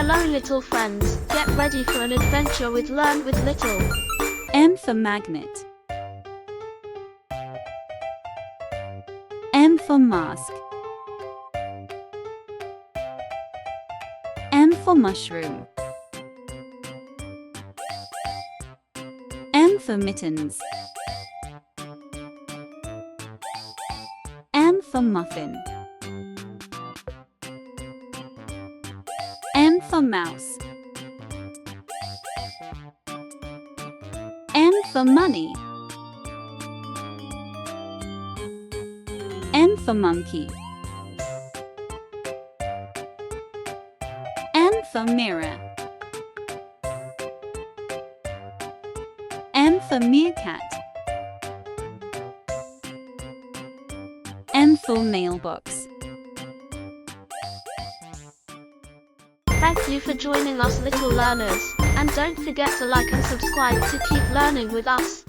Hello little friends, get ready for an adventure with Learn with Little. M for magnet. M for mask. M for mushroom. M for mittens. M for muffin. M for mouse. M for money. M for monkey. M for mirror. M for meerkat. M for mailbox. Thank you for joining us little learners, and don't forget to like and subscribe to keep learning with us.